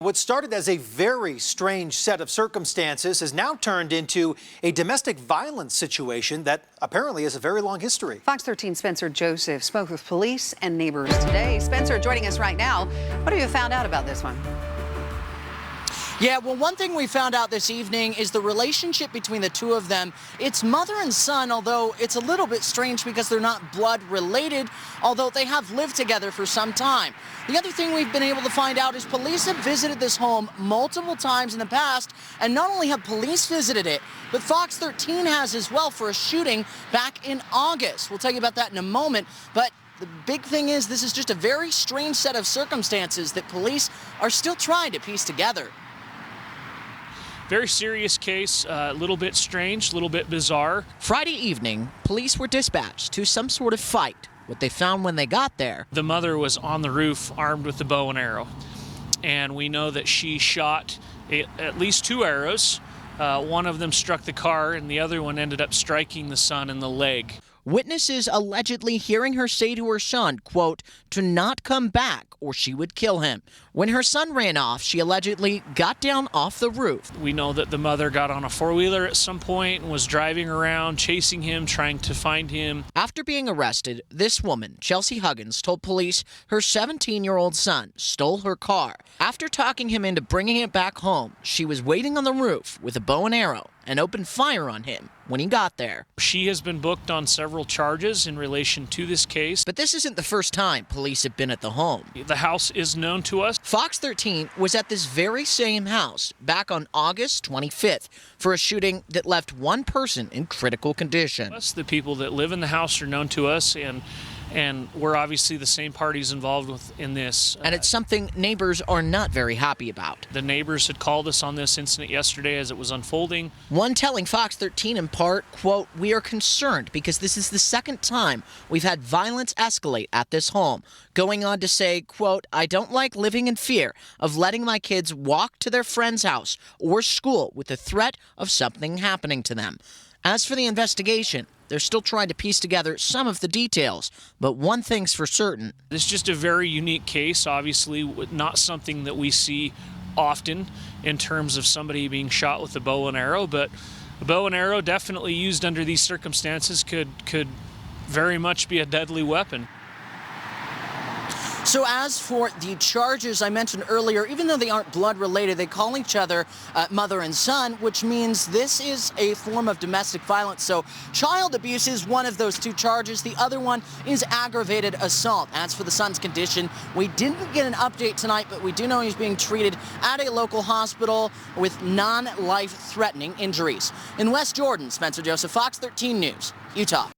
what started as a very strange set of circumstances has now turned into a domestic violence situation that apparently has a very long history. Fox 13 Spencer Joseph spoke with police and neighbors today. Spencer joining us right now. What have you found out about this one? Yeah, well, one thing we found out this evening is the relationship between the two of them. It's mother and son, although it's a little bit strange because they're not blood related, although they have lived together for some time. The other thing we've been able to find out is police have visited this home multiple times in the past, and not only have police visited it, but Fox 13 has as well for a shooting back in August. We'll tell you about that in a moment, but the big thing is this is just a very strange set of circumstances that police are still trying to piece together. Very serious case, a little bit strange, a little bit bizarre. Friday evening, police were dispatched to some sort of fight. What they found when they got there: The mother was on the roof armed with the bow and arrow. And we know that she shot at least 2 arrows. One of them struck the car and the other one ended up striking the son in the leg. Witnesses allegedly hearing her say to her son, quote, to not come back or she would kill him. When her son ran off, she allegedly got down off the roof. We know that the mother got on a 4-wheeler at some point and was driving around, chasing him, trying to find him. After being arrested, this woman, Chelsea Huggins, told police her 17-year-old son stole her car. After talking him into bringing it back home, she was waiting on the roof with a bow and arrow and opened fire on him when he got there. She has been booked on several charges in relation to this case. But this isn't the first time police have been at the home. The house is known to us. Fox 13 was at this very same house back on August 25th for a shooting that left one person in critical condition. The people that live in the house are known to us, and we're obviously the same parties involved in this. And it's something neighbors are not very happy about. The neighbors had called us on this incident yesterday as it was unfolding. One telling Fox 13 in part, quote, we are concerned because this is the second time we've had violence escalate at this home. Going on to say, quote, I don't like living in fear of letting my kids walk to their friend's house or school with the threat of something happening to them. As for the investigation, they're still trying to piece together some of the details, but one thing's for certain. This is just a very unique case, obviously not something that we see often in terms of somebody being shot with a bow and arrow, but a bow and arrow definitely used under these circumstances could very much be a deadly weapon. So as for the charges I mentioned earlier, even though they aren't blood related, they call each other mother and son, which means this is a form of domestic violence. So child abuse is one of those 2 charges. The other one is aggravated assault. As for the son's condition, we didn't get an update tonight, but we do know he's being treated at a local hospital with non-life-threatening injuries. In West Jordan, Spencer Joseph, Fox 13 News, Utah.